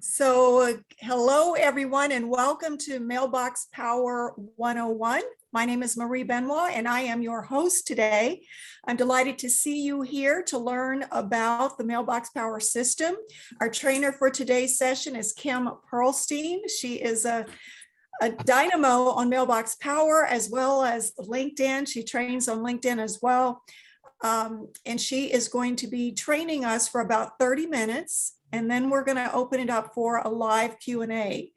Hello everyone, and welcome to Mailbox Power 101. My name is Marie Benoit, and I am your host today. I'm delighted to see you here to learn about the Mailbox Power system. Our trainer for today's session is Kim Pearlstein. She is a dynamo on Mailbox Power as well as LinkedIn. She trains on LinkedIn as well. And she is going to be training us for about 30 minutes. And then we're going to open it up for a live Q&A.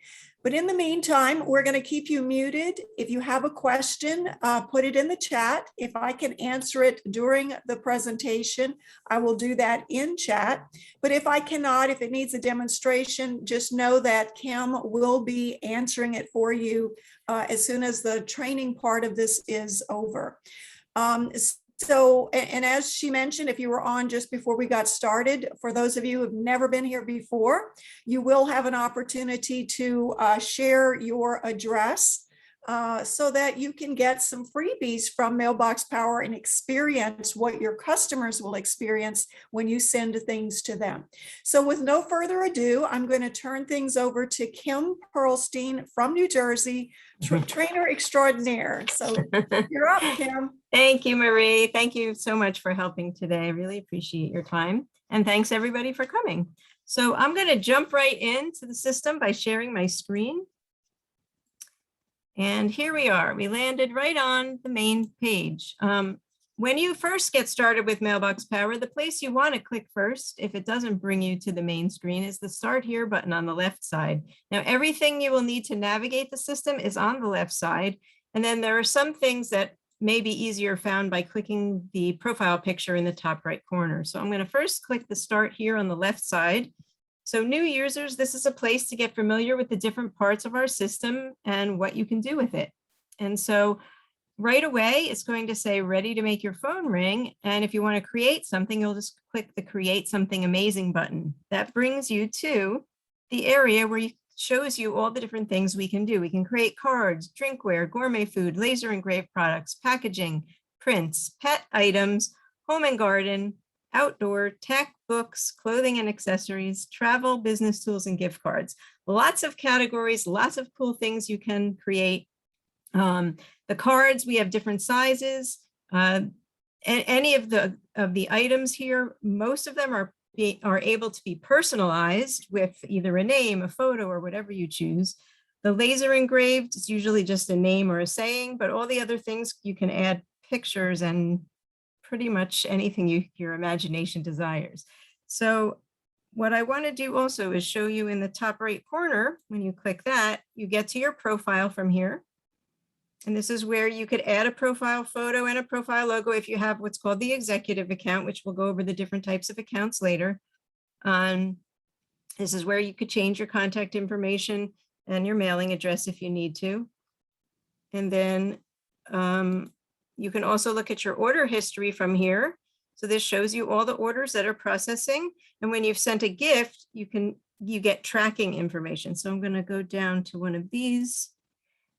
But in the meantime, we're going to keep you muted. If you have a question, put it in the chat. If I can answer it during the presentation, I will do that in chat. But if I cannot, if it needs a demonstration, just know that Kim will be answering it for you as soon as the training part of this is over. And as she mentioned, if you were on just before we got started, for those of you who have never been here before, you will have an opportunity to share your address so that you can get some freebies from Mailbox Power and experience what your customers will experience when you send things to them. So with no further ado, I'm going to turn things over to Kim Pearlstein from New Jersey, trainer extraordinaire. So you're up, Kim. Thank you, Marie. Thank you so much for helping today. I really appreciate your time. And thanks everybody for coming. So I'm going to jump right into the system by sharing my screen. And here we are. We landed right on the main page. When you first get started with Mailbox Power, the place you want to click first, if it doesn't bring you to the main screen, is the Start Here button on the left side. Now, everything you will need to navigate the system is on the left side. And then there are some things that may be easier found by clicking the profile picture in the top right corner. So I'm going to first click the Start Here on the left side. So new users, this is a place to get familiar with the different parts of our system and what you can do with it. And so right away, it's going to say ready to make your phone ring. And if you want to create something, you'll just click the Create Something Amazing button. That brings you to the area where it shows you all the different things we can do. We can create cards, drinkware, gourmet food, laser engraved products, packaging, prints, pet items, home and garden, outdoor, tech, books, clothing and accessories, travel, business tools, and gift cards. Lots of categories, lots of cool things you can create. The cards, we have different sizes. Any of the items here, most of them are able to be personalized with either a name, a photo, or whatever you choose. The laser engraved is usually just a name or a saying, but all the other things you can add pictures and pretty much anything your imagination desires. So what I want to do also is show you in the top right corner, when you click that, you get to your profile from here. And this is where you could add a profile photo and a profile logo if you have what's called the executive account, which we'll go over the different types of accounts later. This is where you could change your contact information and your mailing address if you need to. And then you can also look at your order history from here. So this shows you all the orders that are processing. And when you've sent a gift, you get tracking information. So I'm going to go down to one of these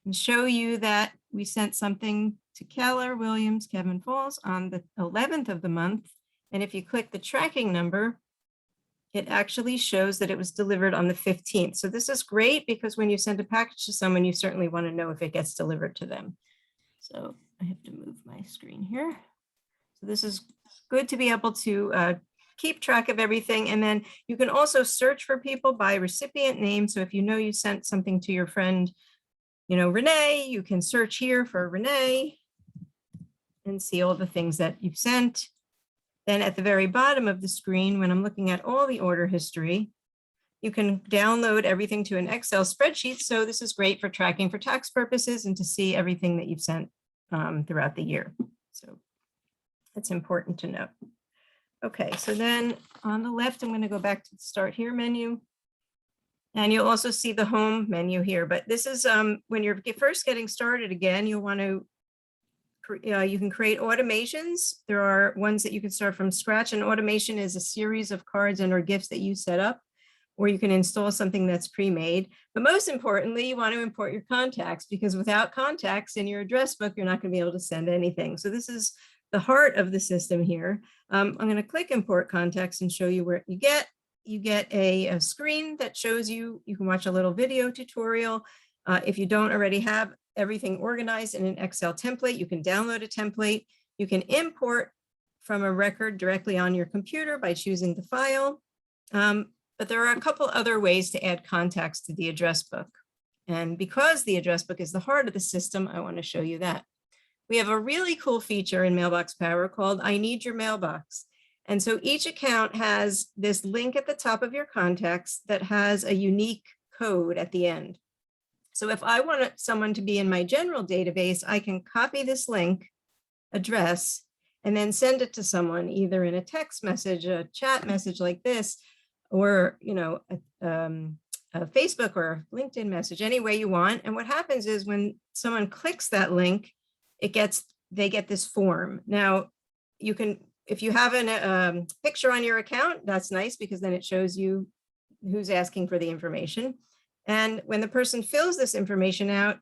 and show you that we sent something to Keller Williams, Kevin Falls on the 11th of the month. And if you click the tracking number, it actually shows that it was delivered on the 15th. So this is great because when you send a package to someone, you certainly want to know if it gets delivered to them. So I have to move my screen here. So this is good to be able to keep track of everything. And then you can also search for people by recipient name. So if you know you sent something to your friend, Renee, you can search here for Renee and see all the things that you've sent. Then at the very bottom of the screen, when I'm looking at all the order history, you can download everything to an Excel spreadsheet. So this is great for tracking for tax purposes and to see everything that you've sent throughout the year. So that's important to know. Okay, so then on the left, I'm going to go back to the Start Here menu. And you'll also see the home menu here, but this is when you're first getting started again, you'll want to, you can create automations. There are ones that you can start from scratch, and automation is a series of cards and or gifts that you set up, or you can install something that's pre-made. But most importantly, you want to import your contacts, because without contacts in your address book, you're not going to be able to send anything. So this is the heart of the system here. I'm going to click import contacts and show you where you get you get a screen that shows you can watch a little video tutorial. If you don't already have everything organized in an Excel template, you can download a template. You can import from a record directly on your computer by choosing the file. But there are a couple other ways to add contacts to the address book. And because the address book is the heart of the system, I want to show you that. We have a really cool feature in Mailbox Power called I Need Your Mailbox. And so each account has this link at the top of your contacts that has a unique code at the end. So if I want someone to be in my general database, I can copy this link address and then send it to someone either in a text message, a chat message like this, or a Facebook or LinkedIn message, any way you want. And what happens is when someone clicks that link, they get this form. Now, you can, if you have a picture on your account, that's nice because then it shows you who's asking for the information. And when the person fills this information out,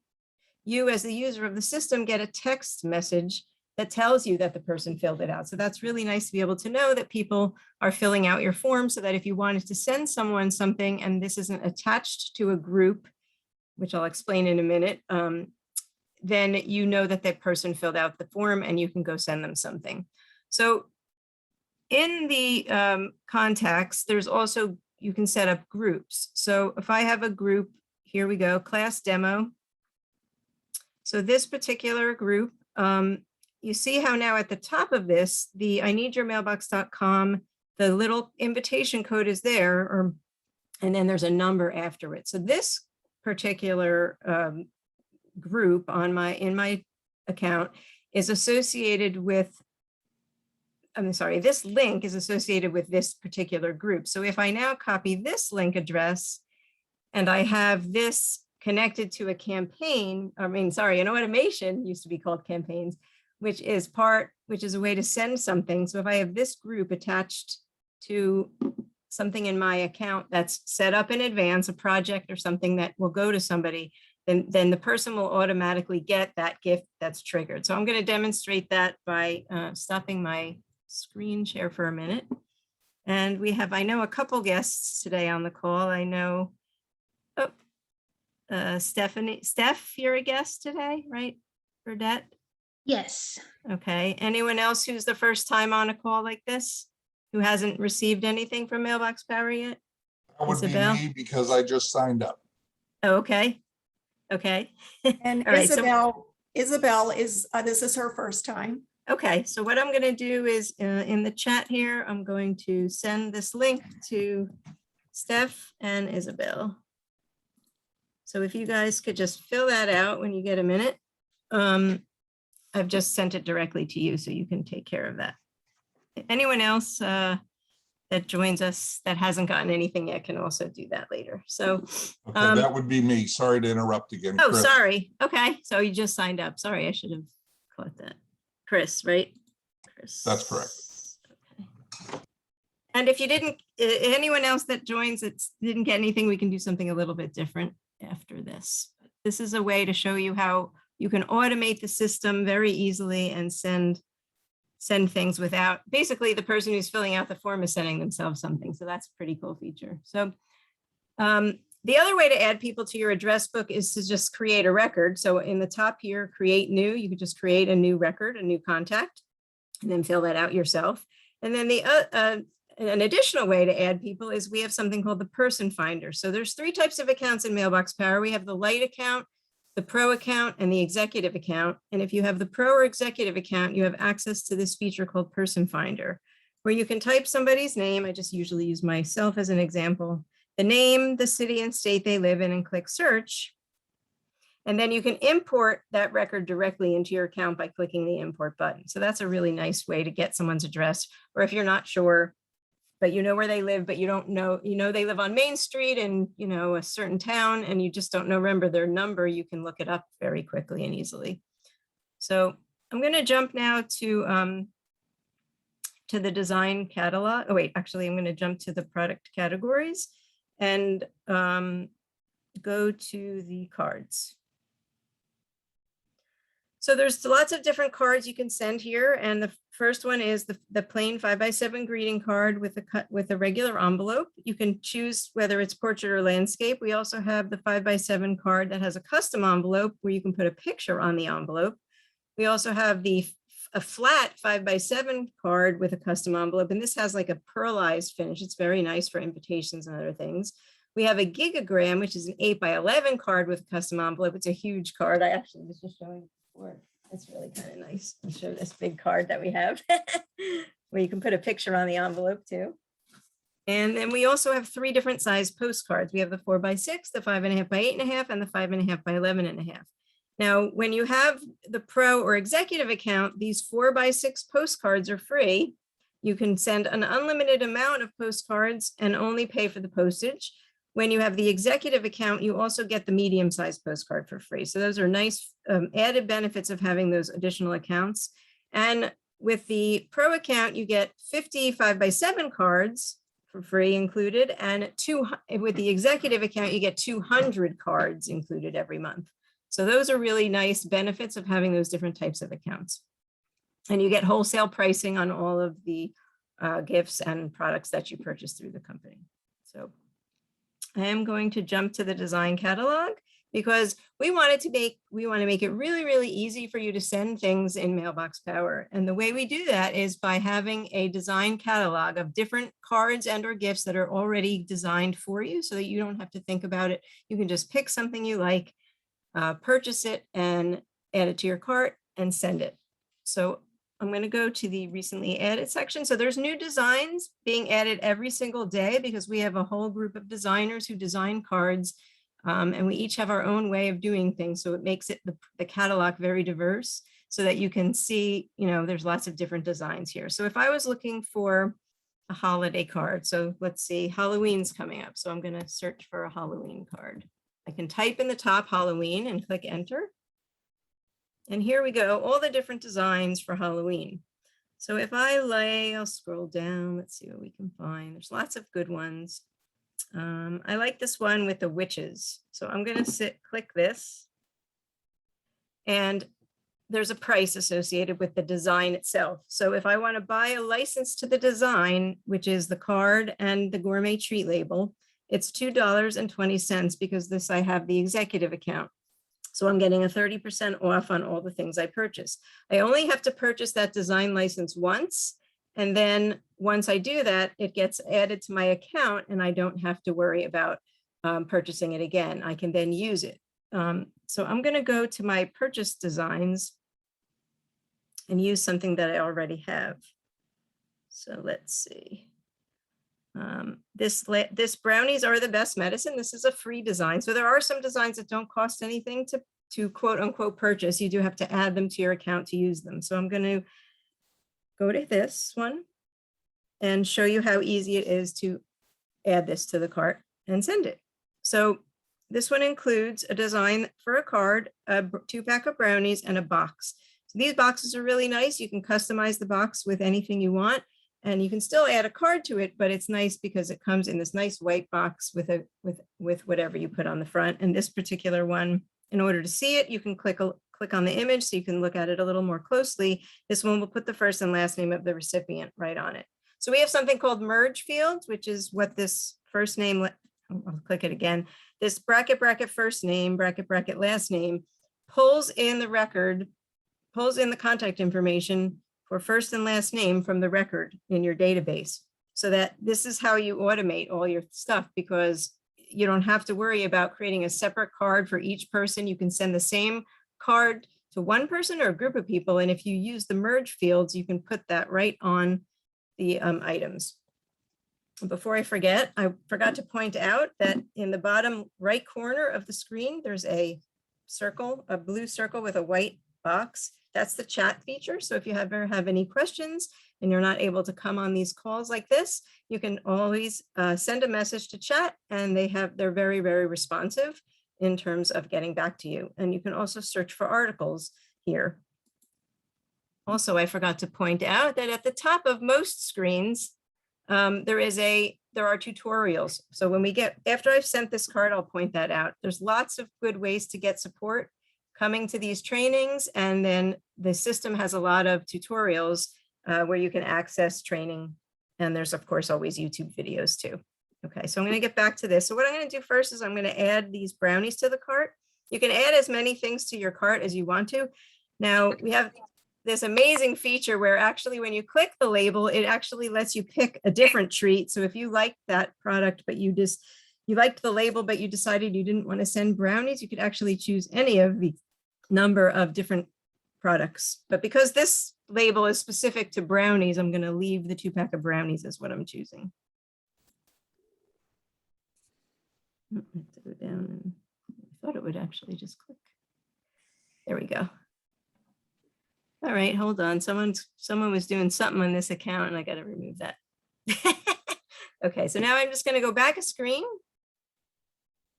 you as the user of the system get a text message that tells you that the person filled it out. So that's really nice to be able to know that people are filling out your form, so that if you wanted to send someone something and this isn't attached to a group, which I'll explain in a minute, then you know that that person filled out the form and you can go send them something. So in the contacts, there's also, you can set up groups. So if I have a group, here we go, class demo. So this particular group, you see how now at the top of this, the ineedyourmailbox.com, the little invitation code is there, and then there's a number after it. So this particular group in my account is associated with, this link is associated with this particular group. So if I now copy this link address and I have this connected to a campaign, an automation, used to be called campaigns, which is a way to send something. So if I have this group attached to something in my account that's set up in advance, a project or something that will go to somebody, then the person will automatically get that gift that's triggered. So I'm going to demonstrate that by stopping my screen share for a minute. And we have, I know, a couple guests today on the call. I know, Steph, you're a guest today, right? Burdette? Yes. Okay. Anyone else who's the first time on a call like this, who hasn't received anything from Mailbox Power yet? That would Isabel? be me because I just signed up. Oh, okay. Okay. And All right, Isabel is, this is her first time. Okay, so what I'm going to do is in the chat here, I'm going to send this link to Steph and Isabel. So if you guys could just fill that out when you get a minute. I've just sent it directly to you so you can take care of that. Anyone else that joins us that hasn't gotten anything yet can also do that later. So Okay, that would be me. Sorry to interrupt again. oh, Chris. sorry. Okay, so you just signed up. Sorry, I should have caught that. Chris, right? Chris. That's correct. Okay. And if you didn't, anyone else that joins that didn't get anything, we can do something a little bit different after this. This is a way to show you how you can automate the system very easily and send things without, basically the person who's filling out the form is sending themselves something. So that's a pretty cool feature. So the other way to add people to your address book is to just create a record. So in the top here, create new, you could just create a new record, a new contact, and then fill that out yourself. And then an additional way to add people is we have something called the person finder. So there's 3 types of accounts in Mailbox Power. We have the light account, the pro account, and the executive account. And if you have the pro or executive account, you have access to this feature called person finder, where you can type somebody's name. I just usually use myself as an example, the name, the city and state they live in, and click search. And then you can import that record directly into your account by clicking the import button. So that's a really nice way to get someone's address. Or if you're not sure, but you know where they live, but you don't know, they live on Main Street in, a certain town, and you just don't remember their number, you can look it up very quickly and easily. So I'm going to jump now to the design catalog. Oh, wait, actually, I'm going to jump to the product categories and go to the cards. So there's lots of different cards you can send here. And the first one is the plain 5x7 greeting card with a regular envelope. You can choose whether it's portrait or landscape. We also have the 5x7 card that has a custom envelope where you can put a picture on the envelope. We also have a flat 5x7 card with a custom envelope. And this has like a pearlized finish. It's very nice for invitations and other things. We have a gigagram, which is an 8x11 card with a custom envelope. It's a huge card. I actually was just showing before. It's really kind of nice. I'll show this big card that we have where you can put a picture on the envelope too. And then we also have 3 different size postcards. We have the 4x6, the 5.5 by 8.5, and the 5.5 by 11.5. Now, when you have the pro or executive account, these 4x6 postcards are free. You can send an unlimited amount of postcards and only pay for the postage. When you have the executive account, you also get the medium-sized postcard for free. So those are nice added benefits of having those additional accounts. And with the pro account, you get 50 5x7 cards for free included. And with the executive account, you get 200 cards included every month. So those are really nice benefits of having those different types of accounts. And you get wholesale pricing on all of the gifts and products that you purchase through the company. So I am going to jump to the design catalog because we want to make it really, really easy for you to send things in Mailbox Power. And the way we do that is by having a design catalog of different cards and or gifts that are already designed for you so that you don't have to think about it. You can just pick something you like, purchase it and add it to your cart and send it. So I'm going to go to the recently added section. So there's new designs being added every single day because we have a whole group of designers who design cards, and we each have our own way of doing things. So it makes it the catalog very diverse so that you can see, there's lots of different designs here. So if I was looking for a holiday card, so let's see, Halloween's coming up. So I'm going to search for a Halloween card. I can type in the top Halloween and click enter. And here we go, all the different designs for Halloween. So if I'll scroll down, let's see what we can find. There's lots of good ones. I like this one with the witches. So I'm going to click this. And there's a price associated with the design itself. So if I want to buy a license to the design, which is the card and the gourmet treat label, it's $2.20 because I have the executive account. So I'm getting a 30% off on all the things I purchase. I only have to purchase that design license once. And then once I do that, it gets added to my account and I don't have to worry about purchasing it again. I can then use it. So I'm going to go to my purchase designs and use something that I already have. So let's see. This brownies are the best medicine. This is a free design. So there are some designs that don't cost anything to quote unquote purchase. You do have to add them to your account to use them. So I'm going to go to this one and show you how easy it is to add this to the cart and send it. So this one includes a design for a card, a 2-pack of brownies, and a box. So these boxes are really nice. You can customize the box with anything you want. And you can still add a card to it, but it's nice because it comes in this nice white box with whatever you put on the front. And this particular one, in order to see it, you can click on the image so you can look at it a little more closely. This one will put the first and last name of the recipient right on it. So we have something called merge fields, which is what this first name, I'll click it again. This bracket first name, bracket last name pulls in the contact information for first and last name from the record in your database. So that this is how you automate all your stuff because you don't have to worry about creating a separate card for each person. You can send the same card to one person or a group of people. And if you use the merge fields, you can put that right on the items. Before I forget, I forgot to point out that in the bottom right corner of the screen, there's a circle, a blue circle with a white box. That's the chat feature. So if you ever have any questions and you're not able to come on these calls like this, you can always send a message to chat and they're very, very responsive in terms of getting back to you. And you can also search for articles here. Also, I forgot to point out that at the top of most screens, there are tutorials. So after I've sent this card, I'll point that out. There's lots of good ways to get support coming to these trainings, and then the system has a lot of tutorials where you can access training. And there's of course always YouTube videos too. Okay, so I'm going to get back to this. So what I'm going to do first is I'm going to add these brownies to the cart. You can add as many things to your cart as you want to. Now we have this amazing feature where actually when you click the label, it actually lets you pick a different treat. So if you like that product, but you liked the label, but you decided you didn't want to send brownies, you could actually choose any of the number of different products. But because this label is specific to brownies, I'm going to leave the 2-pack of brownies as what I'm choosing. I have to go down, and I thought it would actually just click. There we go. All right, hold on. Someone was doing something on this account and I got to remove that. Okay, so now I'm just going to go back a screen.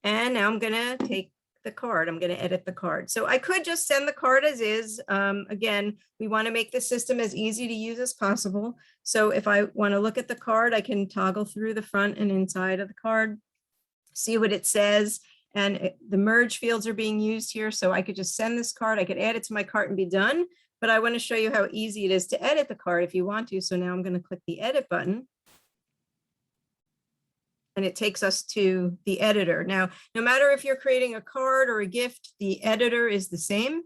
And now I'm going to take the card. I'm going to edit the card. So I could just send the card as is. Again, we want to make the system as easy to use as possible. So if I want to look at the card, I can toggle through the front and inside of the card, see what it says. And the merge fields are being used here. So I could just send this card. I could add it to my cart and be done. But I want to show you how easy it is to edit the card if you want to. So now I'm going to click the edit button. And it takes us to the editor. Now, no matter if you're creating a card or a gift, the editor is the same.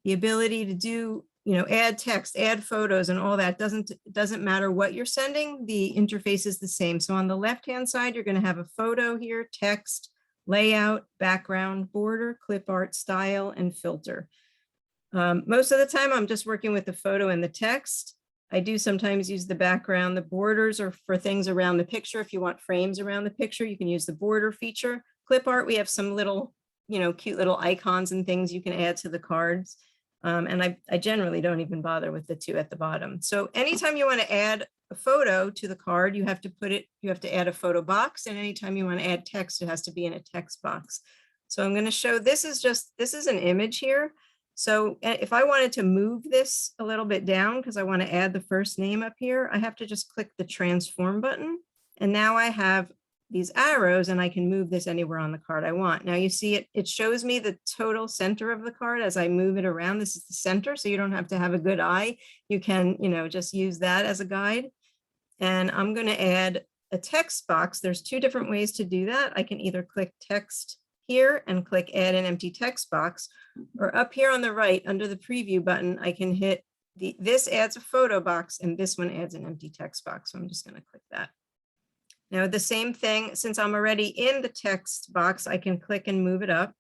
The ability to do, add text, add photos and all that doesn't matter what you're sending. The interface is the same. So on the left-hand side, you're going to have a photo here, text, layout, background, border, clip art, style, and filter. Most of the time, I'm just working with the photo and the text. I do sometimes use the background. The borders are for things around the picture. If you want frames around the picture, you can use the border feature. Clip art, we have some little, cute little icons and things you can add to the cards. And I generally don't even bother with the 2 at the bottom. So anytime you want to add a photo to the card, you have to add a photo box. And anytime you want to add text, it has to be in a text box. So I'm going to show, this is an image here. So if I wanted to move this a little bit down, because I want to add the first name up here, I have to just click the transform button. And now I have these arrows and I can move this anywhere on the card I want. Now you see it shows me the total center of the card as I move it around. This is the center, so you don't have to have a good eye. You can, just use that as a guide. And I'm going to add a text box. There's 2 different ways to do that. I can either click text here and click add an empty text box, or up here on the right under the preview button, I can hit this adds a photo box and this one adds an empty text box. So I'm just going to click that. Now the same thing, since I'm already in the text box, I can click and move it up.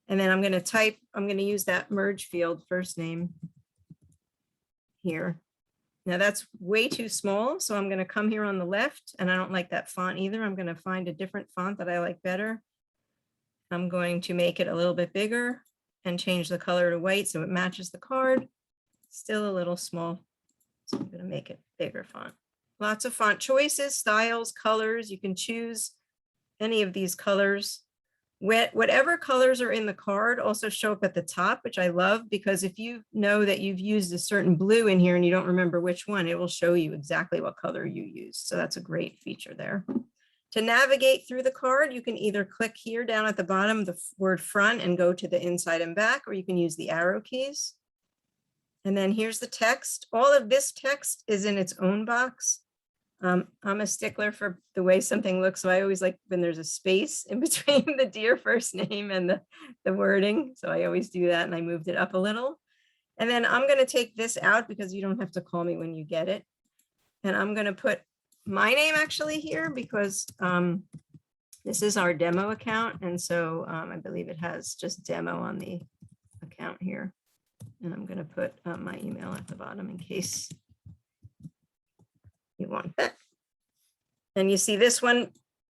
And then I'm going to use that merge field, first name here. Now that's way too small. So I'm going to come here on the left, and I don't like that font either. I'm going to find a different font that I like better. I'm going to make it a little bit bigger and change the color to white so it matches the card. Still a little small, so I'm going to make it bigger font. Lots of font choices, styles, colors. You can choose any of these colors. Whatever colors are in the card also show up at the top, which I love, because if you know that you've used a certain blue in here and you don't remember which one, it will show you exactly what color you used. So that's a great feature there. To navigate through the card, you can either click here down at the bottom, the word front, and go to the inside and back, or you can use the arrow keys. And then here's the text. All of this text is in its own box. I'm a stickler for the way something looks, so I always like when there's a space in between the dear first name and the wording. So I always do that, and I moved it up a little. And then I'm going to take this out because you don't have to call me when you get it. And I'm going to put my name actually here because this is our demo account. And so I believe it has just demo on the account here. And I'm going to put my email at the bottom in case you want that. And you see this one,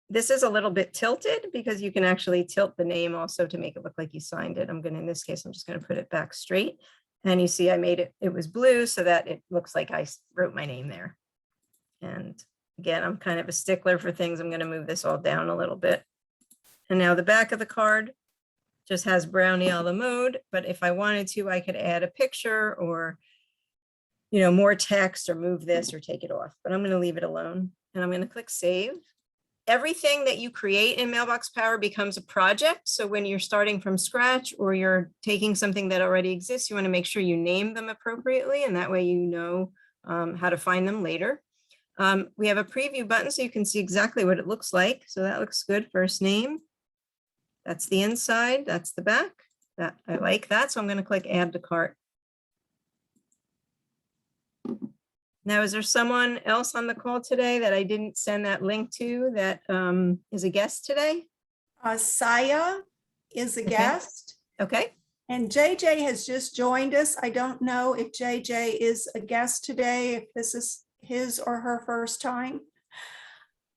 this is a little bit tilted because you can actually tilt the name also to make it look like you signed it. In this case, I'm just going to put it back straight. And you see I made it was blue so that it looks like I wrote my name there. And again, I'm kind of a stickler for things. I'm going to move this all down a little bit. And now the back of the card just has brownie a la mode. But if I wanted to, I could add a picture or, more text or move this or take it off. But I'm going to leave it alone. And I'm going to click save. everything that you create in Mailbox Power becomes a project. So when you're starting from scratch or you're taking something that already exists, you want to make sure you name them appropriately, and that way you know how to find them later. We have a preview button so you can see exactly what it looks like. So that looks good. First name. That's the inside. That's the back. That I like that. So I'm going to click add to cart. Now, is there someone else on the call today that I didn't send that link to that is a guest today? Saya is a Okay. guest. Okay. And JJ has just joined us. I don't know if JJ is a guest today, if this is his or her first time.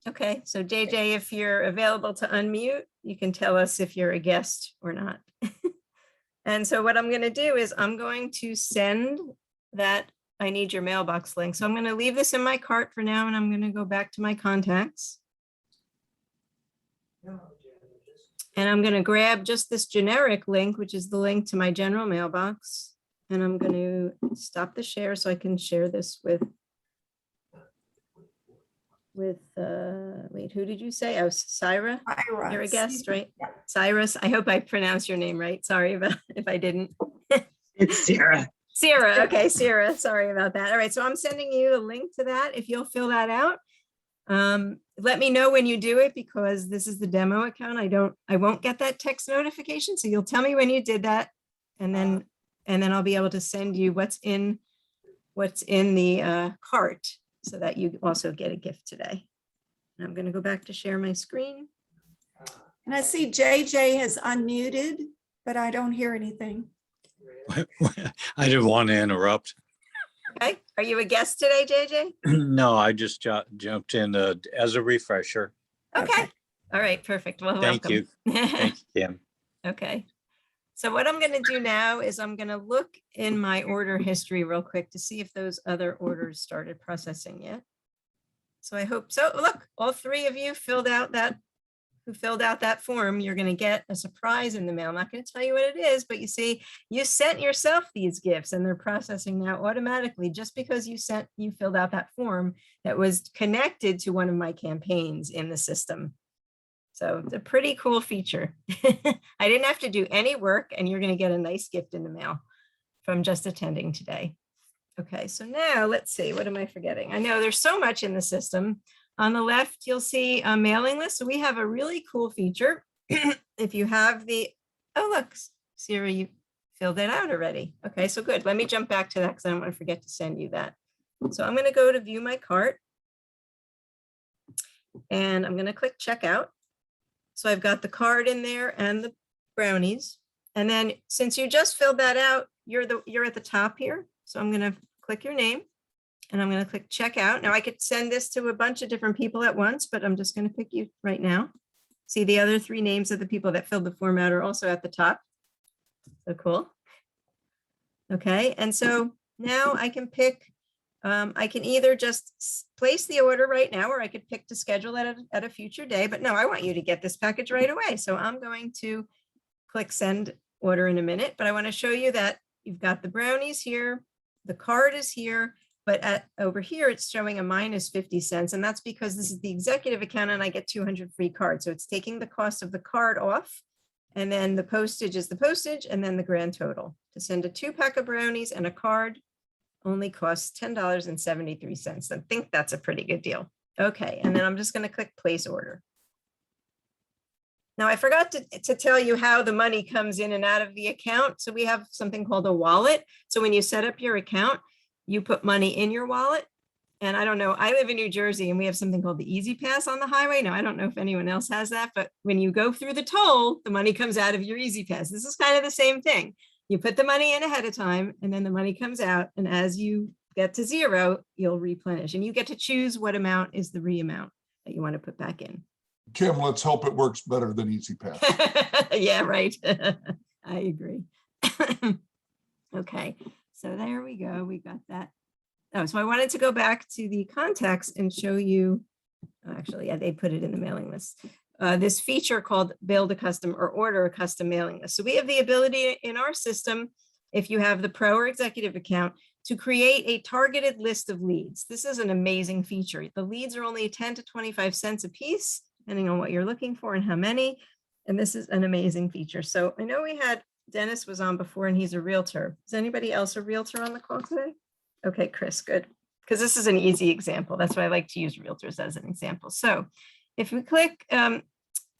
Okay. So JJ, if you're available to unmute, you can tell us if you're a guest or not. And so what I'm going to do is I'm going to send that I need your mailbox link. So I'm going to leave this in my cart for now, and I'm going to go back to my contacts. And I'm going to grab just this generic link, which is the link to my general mailbox. And I'm going to stop the share so I can share this with wait, who did you say? Oh, Syra. Ira. You're a guest, right? Yeah. Cyrus. I hope I pronounced your name right. Sorry about if I didn't. It's Sarah. Sarah. Okay, Sarah. Sorry about that. All right. So I'm sending you a link to that. If you'll fill that out. Let me know when you do it, because this is the demo account. I won't get that text notification. So you'll tell me when you did that, and then I'll be able to send you what's in the cart, so that you also get a gift today. And I'm going to go back to share my screen. And I see JJ has unmuted, but I don't hear anything. I didn't want to interrupt. Okay. Are you a guest today, JJ? No, I just jumped in as a refresher. Okay. All right. Perfect. Well, Thank welcome. you. Thank you, Kim. Okay. So what I'm going to do now is I'm going to look in my order history real quick to see if those other orders started processing yet. So I hope so. Look, all three of you who filled out that form. You're going to get a surprise in the mail. I'm not going to tell you what it is, but you see, you sent yourself these gifts and they're processing now automatically just because you filled out that form that was connected to one of my campaigns in the system. So it's a pretty cool feature. I didn't have to do any work, and you're going to get a nice gift in the mail from just attending today. Okay, so now let's see, what am I forgetting? I know there's so much in the system. On the left, you'll see a mailing list. So we have a really cool feature. If you have oh, look, Sarah, you filled it out already. Okay, so good. Let me jump back to that because I don't want to forget to send you that. So I'm going to go to view my cart, and I'm going to click checkout. So I've got the card in there and the brownies. And then since you just filled that out, you're at the top here. So I'm going to click your name, and I'm going to click checkout. Now I could send this to a bunch of different people at once, but I'm just going to pick you right now. See, the other three names of the people that filled the form out are also at the top. So cool. Okay. And so now I can pick, I can either just place the order right now, or I could pick to schedule it at a future day, but no, I want you to get this package right away. So I'm going to click send order in a minute, but I want to show you that you've got the brownies here, the card is here, but over here, it's showing a minus 50 cents. And that's because this is the executive account and I get 200 free cards. So it's taking the cost of the card off, and then the postage is the postage, and then the grand total. To send a 2-pack of brownies and a card only costs $10.73. I think that's a pretty good deal. Okay, and then I'm just going to click place order. Now I forgot to tell you how the money comes in and out of the account. So we have something called a wallet. So when you set up your account, you put money in your wallet. And I don't know, I live in New Jersey and we have something called the Easy Pass on the highway. Now, I don't know if anyone else has that, but when you go through the toll, the money comes out of your Easy Pass. This is kind of the same thing. You put the money in ahead of time, and then the money comes out. And as you get to zero, you'll replenish, and you get to choose what amount is the amount that you want to put back in. Kim, let's hope it works better than Easy Pass. Yeah, right. I agree. Okay, so there we go. We got that. Oh, so I wanted to go back to the contacts and show you, actually, yeah, they put it in the mailing list. This feature called build a custom or order a custom mailing list. So we have the ability in our system, if you have the pro or executive account, to create a targeted list of leads. This is an amazing feature. The leads are only 10 to 25 cents a piece. depending on what you're looking for and how many. And this is an amazing feature. So I know we had Dennis was on before and he's a realtor. Is anybody else a realtor on the call today? Okay, Chris, good. Because this is an easy example. That's why I like to use realtors as an example. So if we click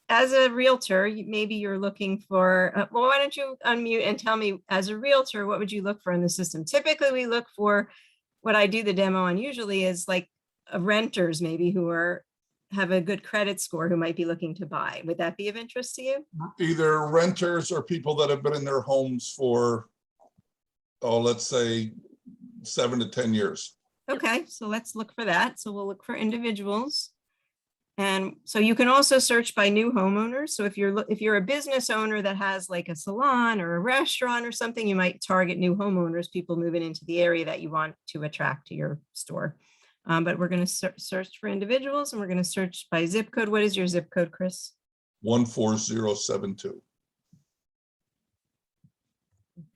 as a realtor, maybe you're looking for, well, why don't you unmute and tell me, as a realtor, what would you look for in the system? Typically, we look for what I do the demo on usually is like renters maybe who have a good credit score who might be looking to buy. Would that be of interest to you? Either renters or people that have been in their homes for, oh, let's say 7 to 10 years. Okay, so let's look for that. So we'll look for individuals. And so you can also search by new homeowners. So if you're a business owner that has like a salon or a restaurant or something, you might target new homeowners, people moving into the area that you want to attract to your store. But we're going to search for individuals and we're going to search by zip code. What is your zip code, Chris? 14072.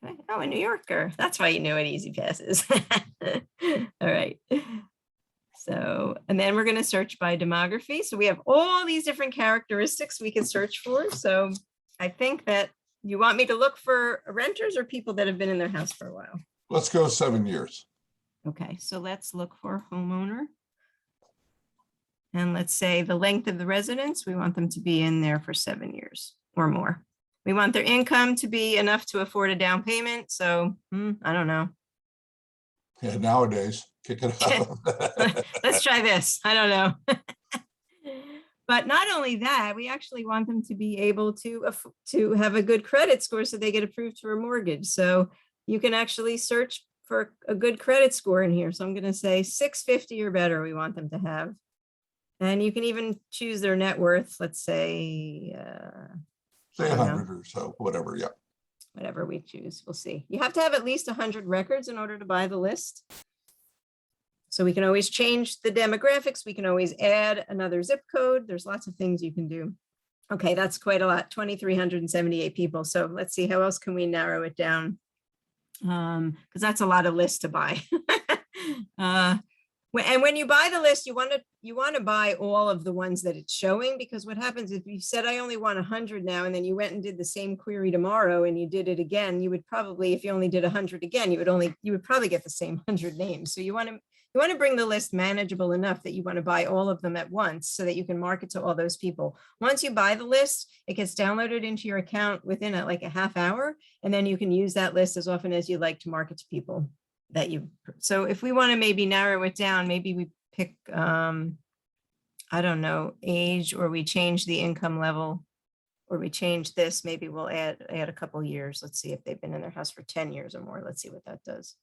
Okay. Oh, a New Yorker. That's why you know what Easy Pass is. All right. So, and then we're going to search by demography. So we have all these different characteristics we can search for. So I think that you want me to look for renters or people that have been in their house for a while. Let's go 7 years. Okay, so let's look for homeowner. And let's say the length of the residence, we want them to be in there for 7 years or more. We want their income to be enough to afford a down payment. So I don't know. Yeah, nowadays, kick it out. Let's try this. I don't know. But not only that, we actually want them to be able to have a good credit score so they get approved for a mortgage. So you can actually search for a good credit score in here. So I'm going to say 650 or better we want them to have. And you can even choose their net worth. Let's say, Say 100 or so, whatever, yeah. Whatever we choose, we'll see. You have to have at least 100 records in order to buy the list. So we can always change the demographics. We can always add another zip code. There's lots of things you can do. Okay, that's quite a lot, 2,378 people. So let's see, how else can we narrow it down? Because that's a lot of lists to buy. And when you buy the list, you want to buy all of the ones that it's showing, because what happens if you said, I only want 100 now, and then you went and did the same query tomorrow and you did it again, you would probably, if you only did 100 again, you would probably get the same 100 names. So you want to bring the list manageable enough that you want to buy all of them at once so that you can market to all those people. Once you buy the list, it gets downloaded into your account within like a half hour, and then you can use that list as often as you like to market to people that you. So if we want to maybe narrow it down, maybe we pick, I don't know, age, or we change the income level, or we change this, maybe we'll add a couple years. Let's see if they've been in their house for 10 years or more. Let's see what that does.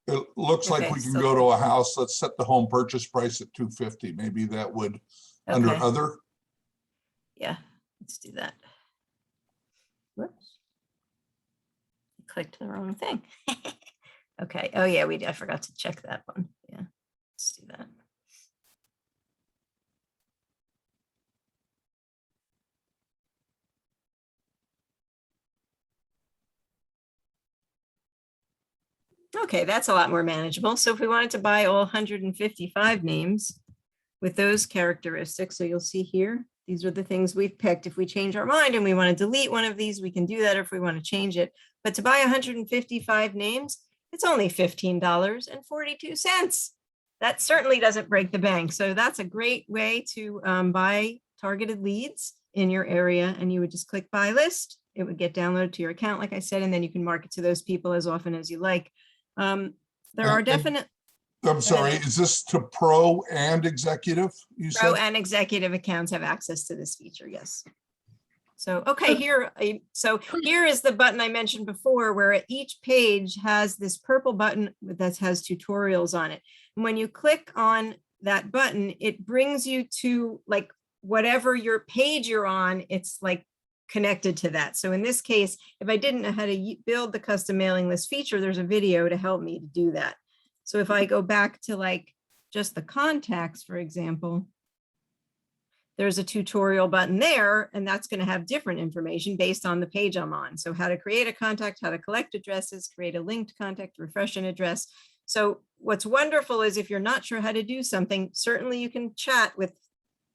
It looks like Okay, we can so- go to a house. Let's set the home purchase price at 250. Maybe that would, under Okay. other. Yeah, let's do that. Whoops. Clicked the wrong thing. Okay. Oh yeah, I forgot to check that one. Yeah, let's do that. Okay, that's a lot more manageable. So if we wanted to buy all 155 names with those characteristics, so you'll see here, these are the things we've picked. If we change our mind and we want to delete one of these, we can do that if we want to change it. But to buy 155 names, it's only $15.42. That certainly doesn't break the bank. So that's a great way to buy targeted leads in your area. And you would just click buy list. It would get downloaded to your account, like I said, and then you can market to those people as often as you like. There are definite. I'm sorry, is this to pro and executive? You Pro said? and executive accounts have access to this feature, yes. So, okay, here is the button I mentioned before, where each page has this purple button that has tutorials on it. And when you click on that button, it brings you to like whatever your page you're on, it's like connected to that. So in this case, if I didn't know how to build the custom mailing list feature, there's a video to help me to do that. So if I go back to like just the contacts, for example, there's a tutorial button there, and that's going to have different information based on the page I'm on. So how to create a contact, how to collect addresses, create a linked contact, refresh an address. So what's wonderful is if you're not sure how to do something, certainly you can chat with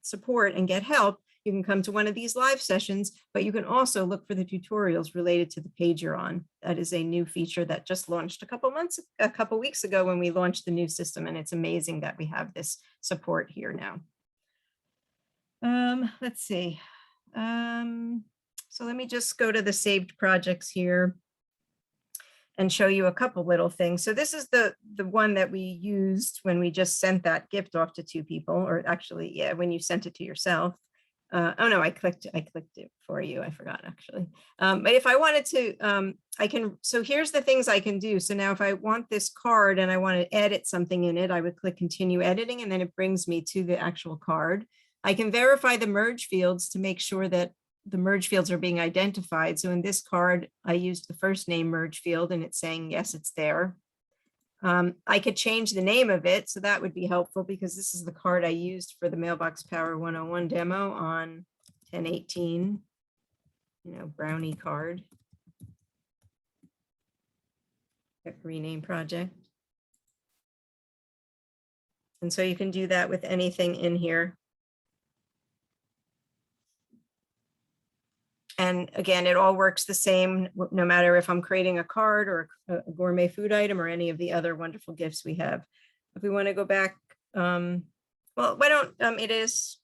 support and get help. You can come to one of these live sessions, but you can also look for the tutorials related to the page you're on. That is a new feature that just launched a couple weeks ago when we launched the new system, and it's amazing that we have this support here now. Let's see. So let me just go to the saved projects here and show you a couple little things. So this is the one that we used when we just sent that gift off to 2 people, or actually, yeah, when you sent it to yourself. Oh no, I clicked it for you. I forgot actually. But if I wanted to, I can, so here's the things I can do. So now if I want this card and I want to edit something in it, I would click continue editing, and then it brings me to the actual card. I can verify the merge fields to make sure that the merge fields are being identified. So in this card, I used the first name merge field, and it's saying, yes, it's there. I could change the name of it. So that would be helpful because this is the card I used for the Mailbox Power 101 demo on 10/18, brownie card. Rename project. And so you can do that with anything in here. And again, it all works the same, no matter if I'm creating a card or a gourmet food item or any of the other wonderful gifts we have. If we want to go back, well, why don't, it is,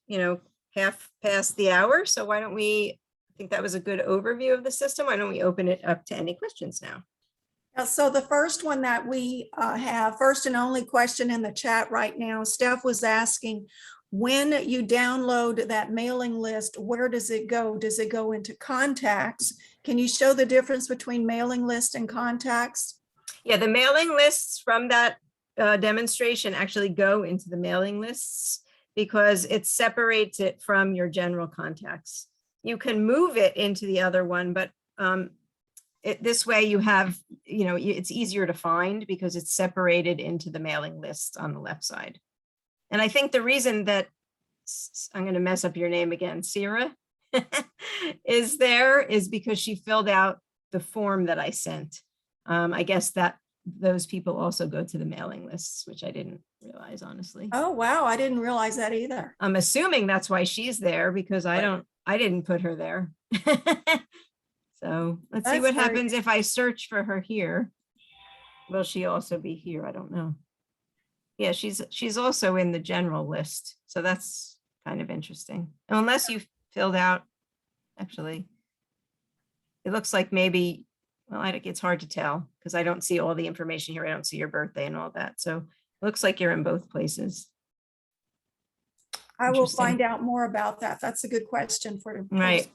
half past the hour. So why don't we, I think that was a good overview of the system. Why don't we open it up to any questions now? So the first one that we have, first and only question in the chat right now, Steph was asking, when you download that mailing list, where does it go? Does it go into contacts? Can you show the difference between mailing list and contacts? Yeah, the mailing lists from that demonstration actually go into the mailing lists because it separates it from your general contacts. You can move it into the other one, but this way you have, it's easier to find because it's separated into the mailing lists on the left side. And I think the reason that, I'm going to mess up your name again, Sarah, is there is because she filled out the form that I sent. I guess that those people also go to the mailing lists, which I didn't realize, honestly. Oh, wow. I didn't realize that either. I'm assuming that's why she's there because I didn't put her there. So let's see what happens if I search for her here. Will she also be here? I don't know. Yeah, she's also in the general list. So that's kind of interesting. Unless you filled out, actually, it looks like maybe, well, it's hard to tell because I don't see all the information here. I don't see your birthday and all that. So it looks like you're in both places. I will find out more about that. That's a good question for right.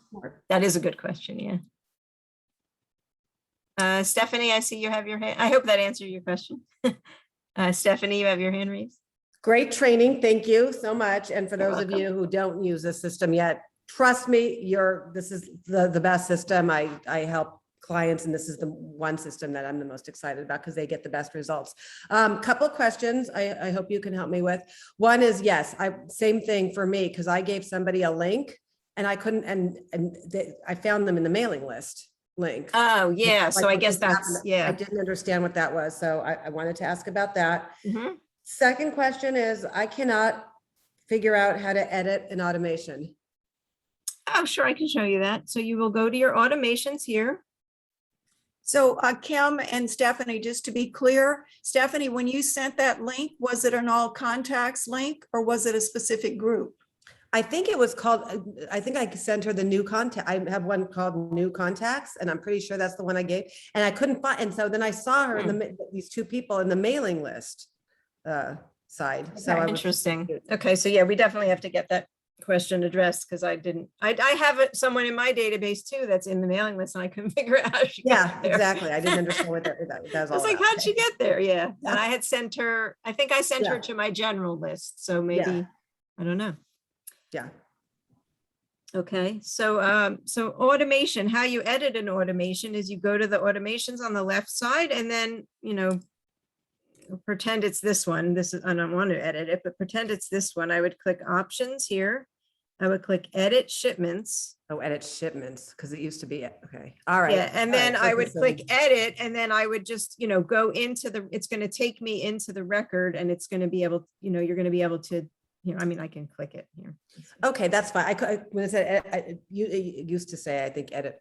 That is a good question. Yeah. Stephanie, I see you have your hand. I hope that answered your question. Stephanie, you have your hand raised. Great training. Thank you so much. And for those of you who don't use this system yet, trust me, this is the best system. I help clients, and this is the one system that I'm the most excited about because they get the best results. Couple of questions I hope you can help me with. One is, yes, same thing for me because I gave somebody a link and I couldn't, and I found them in the mailing list link. Oh yeah, so I guess that's, yeah. I didn't understand what that was, so I wanted to ask about that. Mm-hmm. Second question is, I cannot figure out how to edit an automation. Oh, sure, I can show you that. So you will go to your automations here. So Kim and Stephanie, just to be clear, Stephanie, when you sent that link, was it an all contacts link or was it a specific group? I think it was called, I think I sent her the new contact. I have one called new contacts, and I'm pretty sure that's the one I gave. And I couldn't find, and so then I saw her in these 2 people in the mailing list side. Okay, so interesting. Okay, so yeah, we definitely have to get that question addressed because I have someone in my database too that's in the mailing list and I couldn't figure out how she got there. Exactly. I didn't understand what that was. I was like, how'd she get there? Yeah. And I had sent her, I think I sent her to my general list. So maybe, I don't know. Yeah. Okay. So, so automation, how you edit an automation is you go to the automations on the left side and then, pretend it's this one. This is, I don't want to edit it, but pretend it's this one. I would click options here I would click edit shipments. Oh, edit shipments, because it used to be, okay, all right. Yeah, and all then right, I so would this is- click edit, and then I would just, go into it's going to take me into the record, and it's going to be able, you're going to be able to, I mean, I can click it here. Okay, that's fine. When it said, it used to say, I think, edit.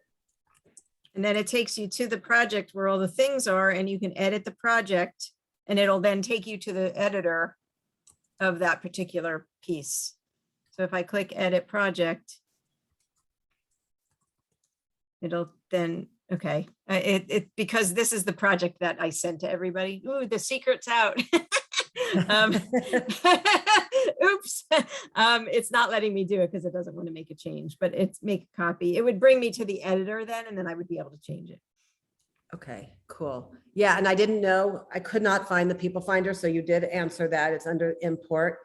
And then it takes you to the project where all the things are, and you can edit the project, and it'll then take you to the editor of that particular piece. So if I click edit project, it'll then, okay, because this is the project that I sent to everybody. Ooh, the secret's out. Oops. It's not letting me do it because it doesn't want to make a change, but it's make a copy. It would bring me to the editor then, and then I would be able to change it. Okay, cool. Yeah, and I didn't know, I could not find the people finder, so you did answer that. It's under import.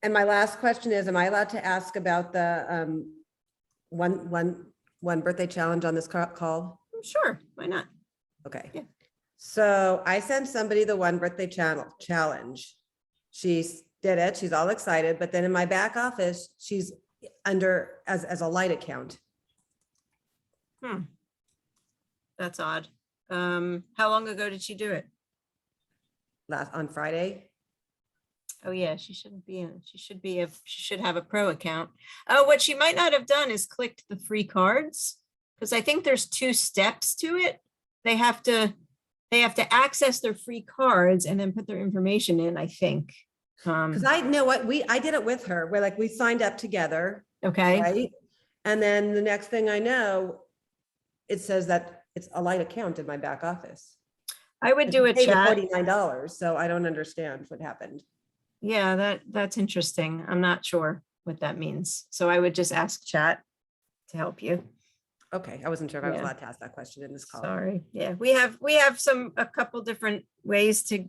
And my last question is, am I allowed to ask about the one birthday challenge on this call? Sure, why not? Okay. Yeah. So I sent somebody the one birthday challenge. She did it. She's all excited, but then in my back office, she's under as a light account. That's odd. How long ago did she do it? On Friday. Oh yeah, she shouldn't be in. She should have a pro account. Oh, what she might not have done is clicked the free cards, because I think there's 2 steps to it. They have to access their free cards and then put their information in, I think. Because I know what I did it with her. We signed up together, Okay. right? And then the next thing I know, it says that it's a light account in my back office. I would do a Paid chat. $49, so I don't understand what happened. Yeah, that's interesting. I'm not sure what that means. So I would just ask chat to help you. Okay, I wasn't sure if I was Yeah. allowed to ask that question in this call. Sorry. Yeah, we have a couple different ways to,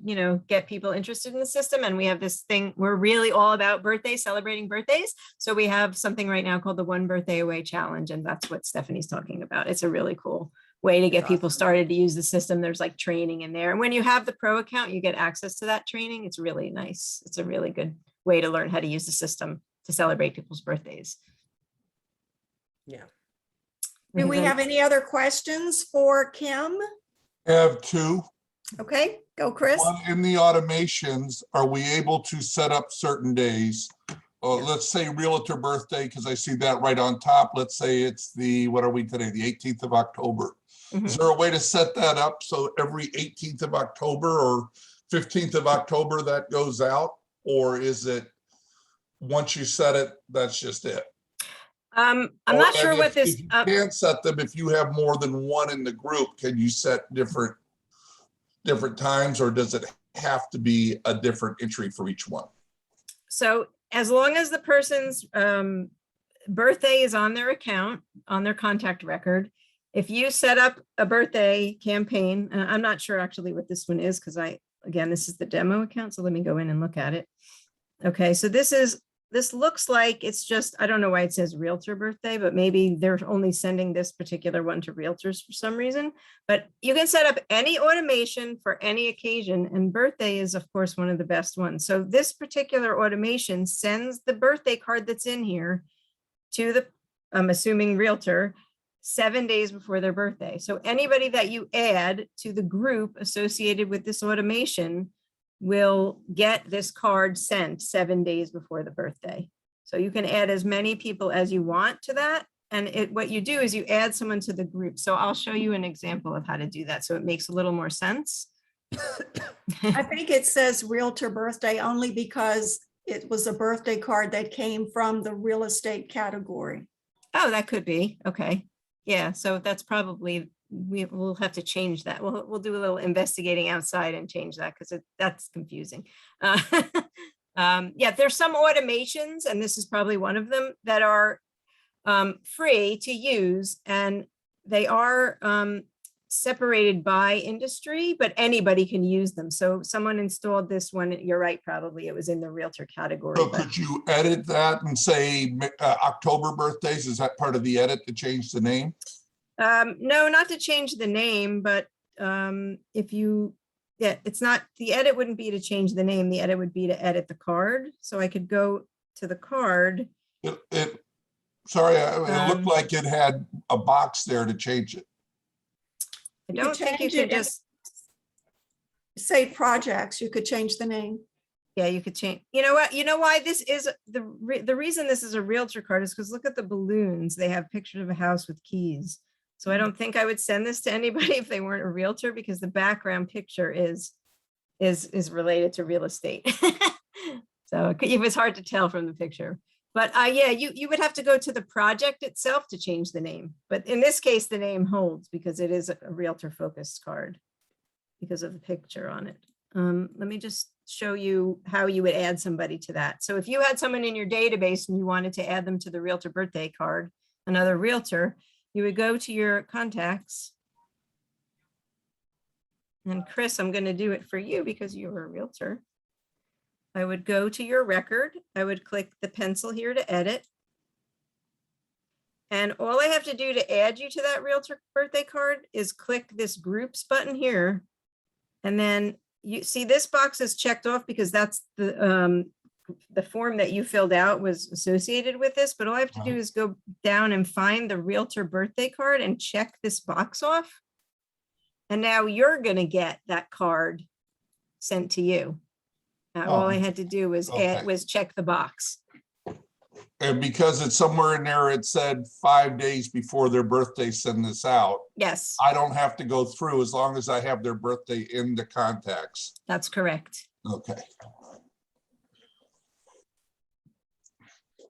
get people interested in the system. And we have this thing, we're really all about birthdays, celebrating birthdays. So we have something right now called the One Birthday Away Challenge. And that's what Stephanie's talking about. It's a really cool way to get That's people awesome. started to use the system. There's like training in there. And when you have the pro account, you get access to that training. It's really nice. It's a really good way to learn how to use the system to celebrate people's birthdays. Yeah. Do we have any other questions for Kim? Have 2. Okay, go Chris. One, in the automations, are we able to set up certain days? Let's say realtor birthday, because I see that right on top. Let's say it's what are we today? The 18th of October. Is there a way to set that up so every 18th of October or 15th of October that goes out? Or is it, once you set it, that's just it? I'm not sure what this, If you can't set them, if you have more than one in the group, can you set different times, or does it have to be a different entry for each one? so as long as the person's birthday is on their account, on their contact record, if you set up a birthday campaign, I'm not sure actually what this one is, because again, this is the demo account. So let me go in and look at it. Okay, so this looks like it's just, I don't know why it says realtor birthday, but maybe they're only sending this particular one to realtors for some reason. But you can set up any automation for any occasion, and birthday is of course one of the best ones. So this particular automation sends the birthday card that's in here to the, I'm assuming realtor, 7 days before their birthday. So anybody that you add to the group associated with this automation will get this card sent 7 days before the birthday. So you can add as many people as you want to that. And what you do is you add someone to the group. So I'll show you an example of how to do that, so it makes a little more sense. I think it says realtor birthday only because it was a birthday card that came from the real estate category. Oh, that could be. Okay. Yeah, so that's probably, we'll have to change that. We'll do a little investigating outside and change that, because that's confusing. Yeah, there's some automations, and this is probably one of them, that are free to use, and they are separated by industry, but anybody can use them. So someone installed this one, you're right, probably it was in the realtor category. So but- could you edit that and say October birthdays? Is that part of the edit to change the name? No, not to change the name, but if you, yeah, it's not, the edit wouldn't be to change the name. The edit would be to edit the card. So I could go to the card Sorry, it looked Um, like it had a box there to change it. I You could don't think you change can it and just, say projects, you could change the name. yeah, you could change. You know what? You know why this is the reason this is a realtor card is because look at the balloons. They have pictures of a house with keys. So I don't think I would send this to anybody if they weren't a realtor because the background picture is related to real estate. So it was hard to tell from the picture. But yeah, you would have to go to the project itself to change the name. But in this case, the name holds because it is a realtor focused card because of the picture on it. Let me just show you how you would add somebody to that. So if you had someone in your database and you wanted to add them to the realtor birthday card, another realtor, you would go to your contacts. And Chris, I'm going to do it for you because you're a realtor. I would go to your record. I would click the pencil here to edit. And all I have to do to add you to that realtor birthday card is click this groups button here. And then you see this box is checked off because that's the form that you filled out was associated with this. But all I have to do is go down and find the realtor birthday card and check this box off. And now you're going to get that card sent to you. All I had to do was check the box. And because it's somewhere in there, it said 5 days before their birthday, send this out. Yes, I don't have to go through as long as I have their birthday in the contacts. that's correct. Okay.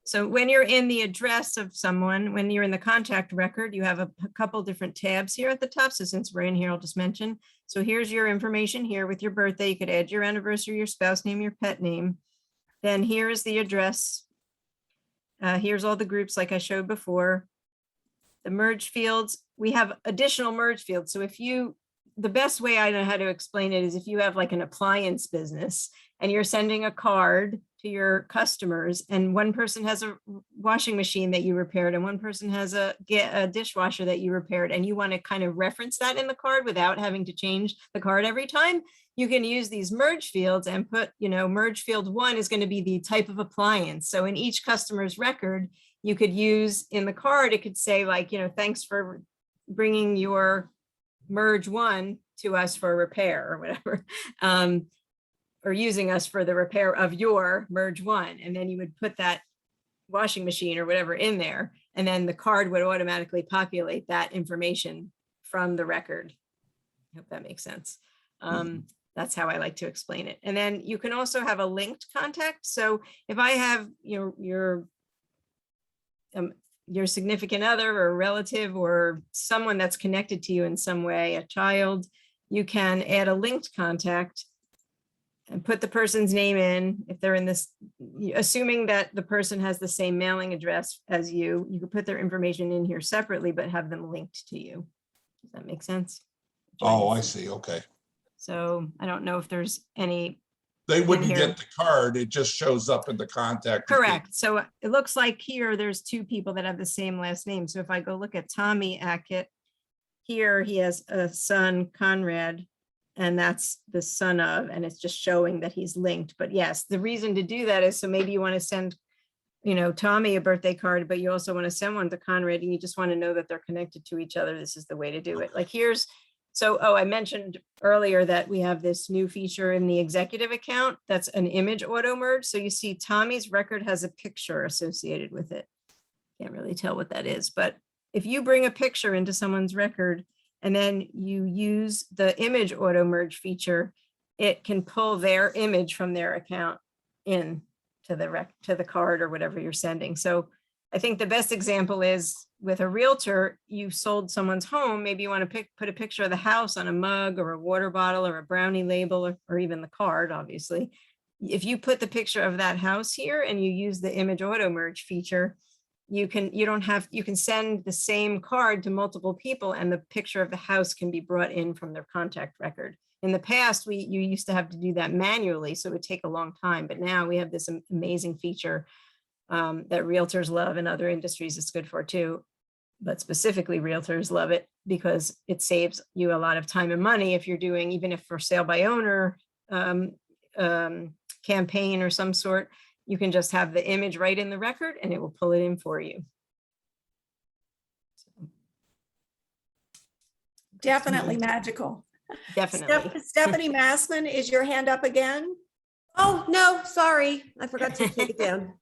So when you're in the address of someone, when you're in the contact record, you have a couple different tabs here at the top. So since we're in here, I'll just mention. So here's your information here with your birthday. You could add your anniversary, your spouse name, your pet name. Then here is the address. Here's all the groups like I showed before. The merge fields, we have additional merge fields. So if you, the best way I know how to explain it is if you have like an appliance business and you're sending a card to your customers and one person has a washing machine that you repaired and one person has a dishwasher that you repaired and you want to kind of reference that in the card without having to change the card every time, you can use these merge fields and put, merge field 1 is going to be the type of appliance. So in each customer's record, you could use in the card, it could say like, thanks for bringing your merge 1 to us for repair or whatever. Or using us for the repair of your merge 1. And then you would put that washing machine or whatever in there. And then the card would automatically populate that information from the record. I hope that makes sense. That's how I like to explain it. And then you can also have a linked contact. So if I have your significant other or a relative or someone that's connected to you in some way, a child, you can add a linked contact and put the person's name in. If they're in this, assuming that the person has the same mailing address as you, you could put their information in here separately, but have them linked to you. Does that make sense? Oh, I see. Okay. So I don't know if there's any. They wouldn't here. get the card. It just shows up in the contact. Correct. So it looks like here, there's 2 people that have the same last name. So if I go look at Tommy Ackett, here he has a son, Conrad, and that's the son of, and it's just showing that he's linked. But yes, the reason to do that is so maybe you want to send, Tommy a birthday card, but you also want to send one to Conrad and you just want to know that they're connected to each other. This is the way to do it. Like I mentioned earlier that we have this new feature in the executive account. That's an image auto merge. So you see Tommy's record has a picture associated with it. Can't really tell what that is, but if you bring a picture into someone's record and then you use the image auto merge feature, it can pull their image from their account in to the card or whatever you're sending. So I think the best example is with a realtor, you sold someone's home. Maybe you want to put a picture of the house on a mug or a water bottle or a brownie label or even the card, obviously. If you put the picture of that house here and you use the image auto merge feature, you can send the same card to multiple people and the picture of the house can be brought in from their contact record. In the past, you used to have to do that manually, so it would take a long time. But now we have this amazing feature that realtors love and other industries it's good for too. But specifically realtors love it because it saves you a lot of time and money if you're doing, even if for sale by owner campaign or some sort, you can just have the image right in the record and it will pull it in for you. Definitely magical. Definitely. Stephanie Massman, is your hand up again? Oh, no, sorry. I forgot to take it down.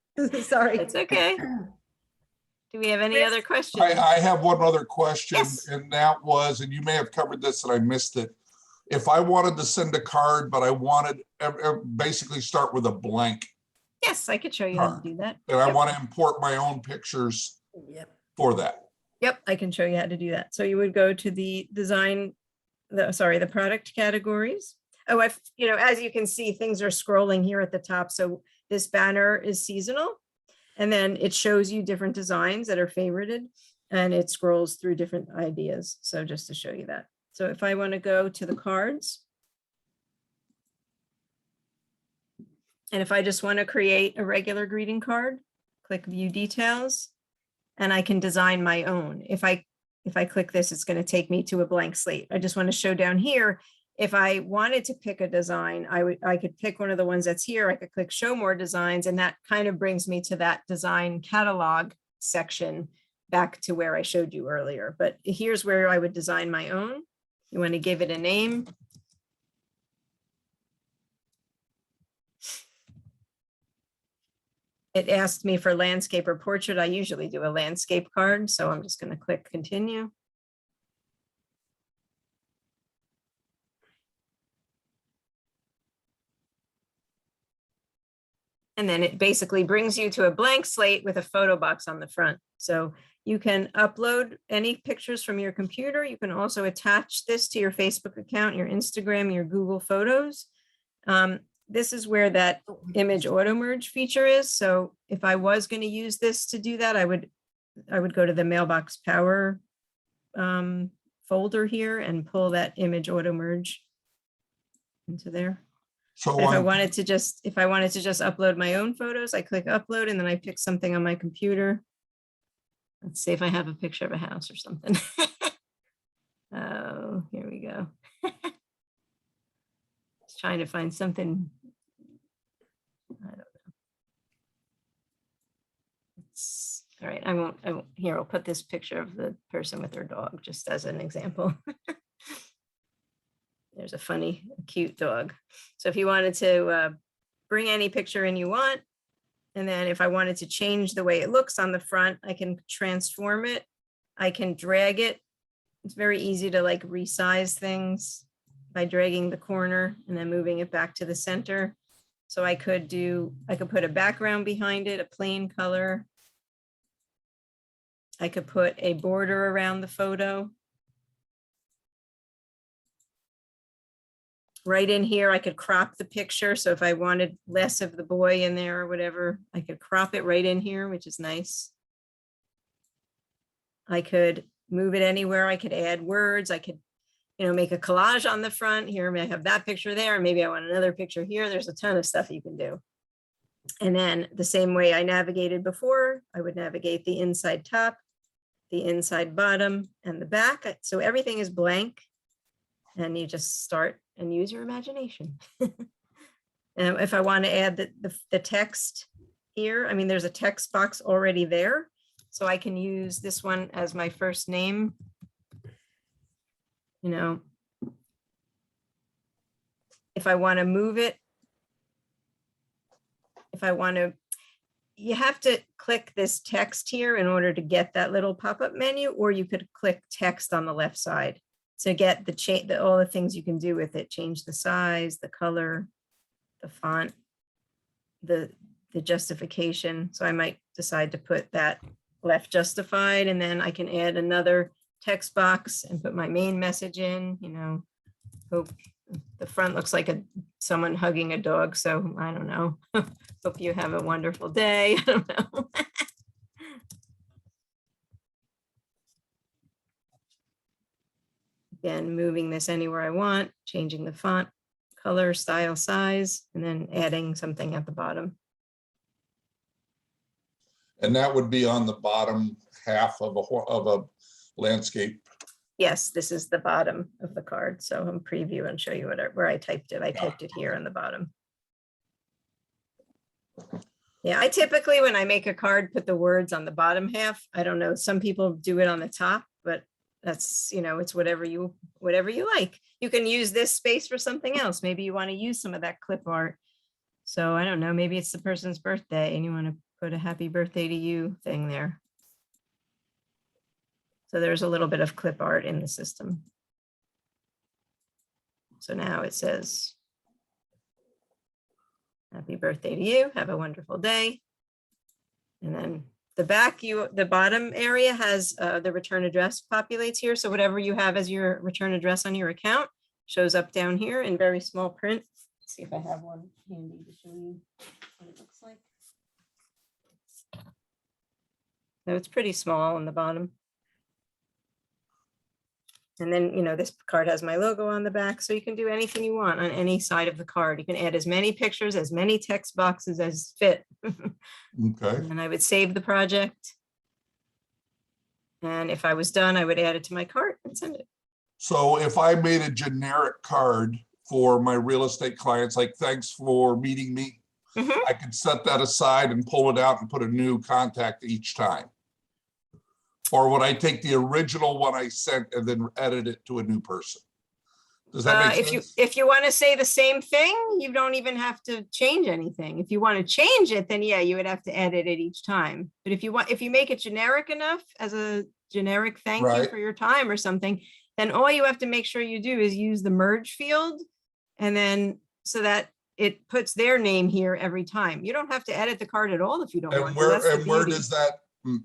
Sorry. It's okay. Do we have any other questions? I have one other question, Yes. and that was, and you may have covered this and I missed it. If I wanted to send a card, but I wanted basically start with a blank, Yes, I could show you how to do that. and I Yep. want to import my own pictures Yep. for that. Yep, I can show you how to do that. So you would go to the design, the product categories. Oh, as you can see, things are scrolling here at the top. So this banner is seasonal, and then it shows you different designs that are favorited, and it scrolls through different ideas. So just to show you that. So if I want to go to the cards, and if I just want to create a regular greeting card, click View Details, and I can design my own. If I click this, it's going to take me to a blank slate. I just want to show down here, if I wanted to pick a design, I could pick one of the ones that's here. I could click Show More Designs, and that kind of brings me to that design catalog section back to where I showed you earlier. But here's where I would design my own. You want to give it a name. It asked me for landscape or portrait. I usually do a landscape card, so I'm just going to click Continue. And then it basically brings you to a blank slate with a photo box on the front. So you can upload any pictures from your computer. You can also attach this to your Facebook account, your Instagram, your Google Photos. This is where that image auto merge feature is. So if I was going to use this to do that, I would go to the Mailbox Power folder here and pull that image auto merge into there. So If I wanted to just upload my own photos, I click upload and then I pick something on my computer. Let's see if I have a picture of a house or something. Oh, here we go. Just trying to find something. I don't know. It's all right. I won't. Here, I'll put this picture of the person with their dog just as an example. There's a funny, cute dog. So if you wanted to bring any picture in you want, and then if I wanted to change the way it looks on the front, I can transform it. I can drag it. It's very easy to like resize things by dragging the corner and then moving it back to the center. So I could put a background behind it, a plain color. I could put a border around the photo. Right in here, I could crop the picture. So if I wanted less of the boy in there or whatever, I could crop it right in here, which is nice. I could move it anywhere. I could add words. I could, make a collage on the front. Here, I have that picture there. And maybe I want another picture here. There's a ton of stuff you can do. And then the same way I navigated before, I would navigate the inside top, the inside bottom, and the back. So everything is blank. And you just start and use your imagination. If I want to add the text here, there's a text box already there. So I can use this one as my first name. If I want to move it, you have to click this text here in order to get that little pop-up menu, or you could click text on the left side to get all the things you can do with it. Change the size, the color, the font, the justification. So I might decide to put that left justified, and then I can add another text box and put my main message in, hope the front looks like someone hugging a dog. So I don't know. Hope you have a wonderful day. I don't know. Again, moving this anywhere I want, changing the font, color, style, size, and then adding something at the bottom. And that would be on the bottom half of a landscape. Yes, this is the bottom of the card. So I'm preview and show you where I typed it. I typed it here on the bottom. Yeah, I typically, when I make a card, put the words on the bottom half. I don't know, some people do it on the top, but that's, it's whatever you like. You can use this space for something else. Maybe you want to use some of that clip art. So I don't know, maybe it's the person's birthday and you want to put a happy birthday to you thing there. So there's a little bit of clip art in the system. So now it says, happy birthday to you. Have a wonderful day. And then the the bottom area has the return address populates here. So whatever you have as your return address on your account shows up down here in very small print. Let's see if I have one handy to show you what it looks like. So it's pretty small on the bottom. And then, this card has my logo on the back, so you can do anything you want on any side of the card. You can add as many pictures, as many text boxes as fit. Okay. And I would save the project. And if I was done, I would add it to my cart and send it. So if I made a generic card for my real estate clients, like, thanks for meeting me, Mhm. I could set that aside and pull it out and put a new contact each time. Or would I take the original one I sent and then edit it to a new person? Does that make sense? If you want to say the same thing, you don't even have to change anything. If you want to change it, then yeah, you would have to edit it each time. But if you make it generic enough as a generic thank you Right. for your time or something, then all you have to make sure you do is use the merge field, and then so that it puts their name here every time. You don't have to edit the card at all if you don't want And to. That's the where beauty. does that,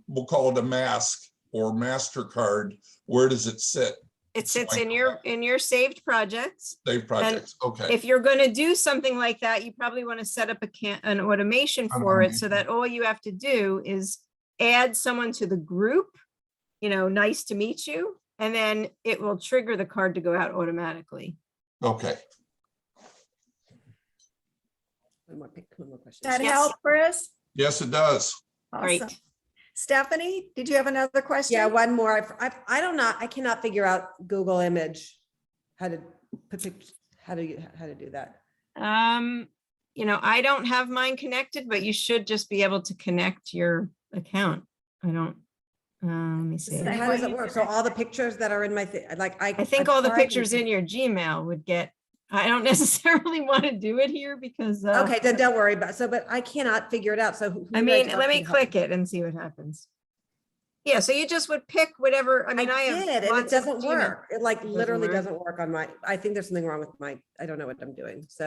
we'll call it a mask or MasterCard, where does it sit? It sits in your saved projects. Save projects, okay. If you're going to do something like that, you probably want to set up an automation for it so that all you have to do is add someone to the group, nice to meet you, and then it will trigger the card to go out automatically. Okay. One more question. That Yes. help, Chris? Yes, it does. Great. Awesome. Stephanie, did you have another question? Yeah, one more. I don't know. I cannot figure out Google Image. How to put pictures, how to do that. I don't have mine connected, but you should just be able to connect your account. I don't, let me see. Same How does way it you work? So all the pictures that are in my thing, I think all the pictures in your Gmail would get, I don't necessarily want to do it here because. Okay, then don't worry about, but I cannot figure it out. So. who I do mean, talk let to me help click it and see what happens. Yeah, so you just would pick whatever, I mean, I have. did, and it lots of doesn't Gmail. work. It literally work. doesn't work on my, I think there's something wrong with I don't know what I'm doing. So.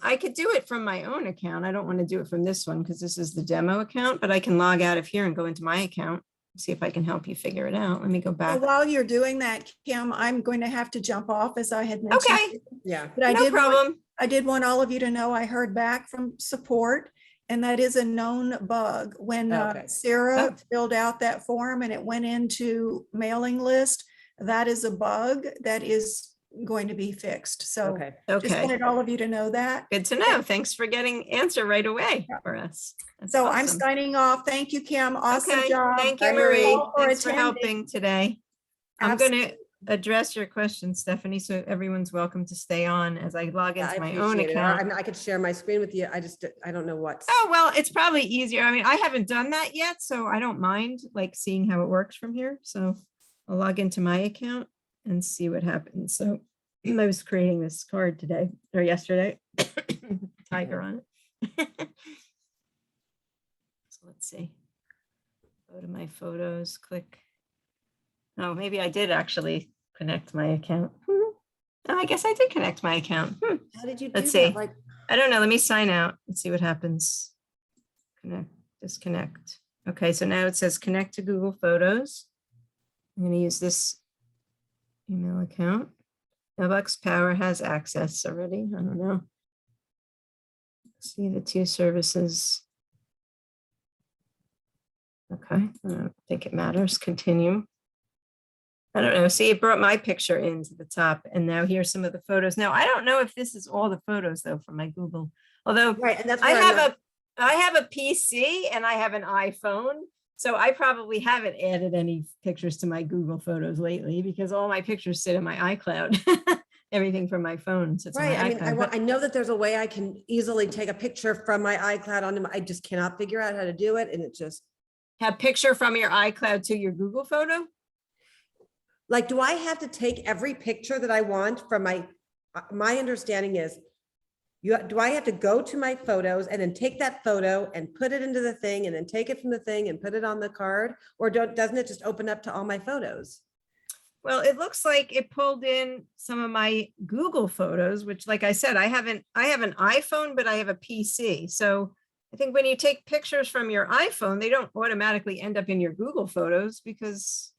I could do it from my own account. I don't want to do it from this one because this is the demo account, but I can log out of here and go into my account. See if I can help you figure it out. Let me go Well, back. while you're doing that, Kim, I'm going to have to jump off, as I had mentioned. Okay, Yeah. But I no did problem. I did want all of you to know I heard back from support, and that is a known bug. When Okay. Sarah Oh. filled out that form and it went into mailing list, that is a bug that is going to be fixed. So Okay. just Okay, wanted all of you to know that. good to know. Thanks for getting answer right away for us. That's So I'm awesome. signing off. Thank you, Kim. Awesome Okay, job. thank you, Bye, Marie. Marie. All for Thanks for attending. helping today. I'm going to Absolutely. address your question, Stephanie, so everyone's welcome to stay on as I log Yeah, I into my own appreciate it. account. I could share my screen with you. I don't know what. Oh, well, it's probably easier. I mean, I haven't done that yet, so I don't mind like seeing how it works from here. So I'll log into my account and see what happens. So I was creating this card today or yesterday, tiger on it. So let's see. Go to my photos, click. Oh, maybe I did actually connect my account. Oh, I guess I did connect my account. How did you do Let's that? see. I don't know. Let me sign out and see what happens. Connect, disconnect. Okay, so now it says connect to Google Photos. I'm going to use this email account. Mailbox Power has access already. I don't know. See the two services. Okay, I don't think it matters. Continue. I don't know. See, it brought my picture into the top, and now here's some of the photos. Now, I don't know if this is all the photos though from my Google, although Right, and that's I where I'm not- have a PC and I have an iPhone, so I probably haven't added any pictures to my Google Photos lately because all my pictures sit in my iCloud. everything from my phone. So it's on Right. my I mean, iPad, but- I know that there's a way I can easily take a picture from my iCloud onto I just cannot figure out how to do it. And it just have picture from your iCloud to your Google photo? like, do I have to take every picture that I want from my understanding is do I have to go to my photos and then take that photo and put it into the thing and then take it from the thing and put it on the card? Or doesn't it just open up to all my photos? Well, it looks like it pulled in some of my Google photos, which like I said, I have an iPhone, but I have a PC. So I think when you take pictures from your iPhone, they don't automatically end up in your Google photos because,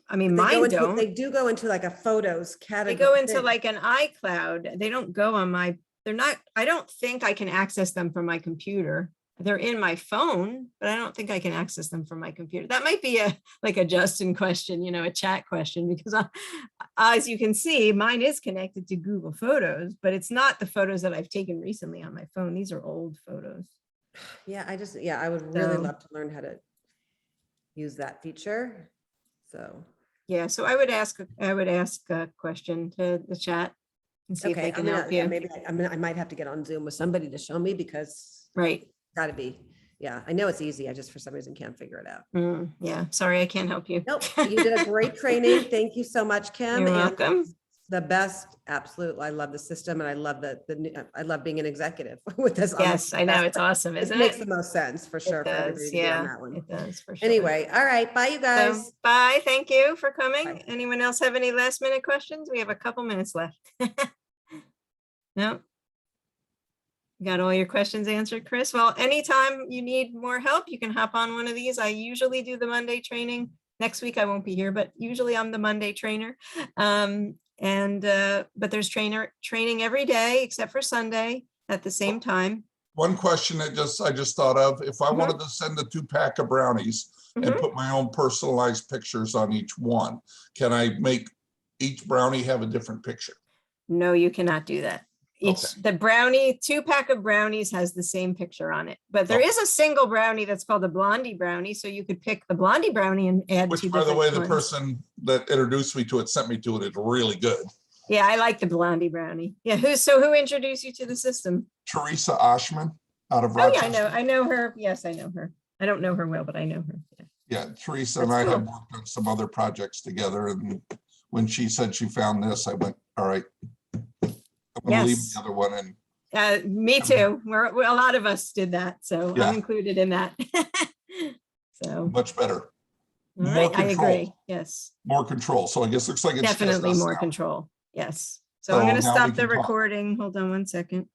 I mean, mine don't. They do go into like a photos They category. go into like an iCloud. They don't go on my, they're not, I don't think I can access them from my computer. They're in my phone, but I don't think I can access them from my computer. That might be like a Justin question, a chat question, because as you can see, mine is connected to Google Photos, but it's not the photos that I've taken recently on my phone. These are old photos. Yeah, I would really So- love to learn how to use that feature. So, Yeah, so I would ask a question to the chat and see if okay, they can help you. maybe I might have to get on Zoom with somebody to show me because Right. gotta be, yeah, I know it's easy. I just for some reason can't figure it out. Yeah, sorry, I can't help you. Nope, you did a great training. Thank you so much, Kim. You're and welcome. The best, absolutely. I love the system and I love I love being an executive with this. Yes, I know, it's awesome, It isn't makes it? the most sense for sure It for everybody does, to be on yeah, that one. it does, for sure. Anyway, all right, bye you So, guys. bye, thank you for coming. Bye. Anyone else have any last minute questions? We have a couple minutes left. No? Got all your questions answered, Chris? Well, anytime you need more help, you can hop on one of these. I usually do the Monday training. Next week I won't be here, but usually I'm the Monday trainer. But there's training every day except for Sunday at the same time. One question that I just thought of, if I Mhm. wanted to send a 2-pack of brownies and Mhm. put my own personalized pictures on each one, can I make each brownie have a different picture? No, you cannot do that. The 2-pack of brownies has the same picture on it, but there Okay. is a single brownie that's called a blondie brownie. So you could pick the blondie brownie and add Which, two by the different way, the ones. person that introduced me to it, sent me to it, is really good. Yeah, I like the blondie brownie. Yeah, who introduced you to the system? Teresa Oshman out of Oh yeah, Rochester. I know her. Yes, I know her. I don't know her well, but I know her. Yeah. Yeah, Teresa and That's I have cool. worked on some other projects together, and when she said she found this, I went, all right. I'm gonna leave Yes. the other one and Me too. A lot of us did that, so Yeah. I'm included in that. So, much better, all more right, I control. agree. Yes, more control. So I guess looks like it's just definitely us more now. control. Yes. So So I'm going to now we stop the can talk. recording. Hold on one second.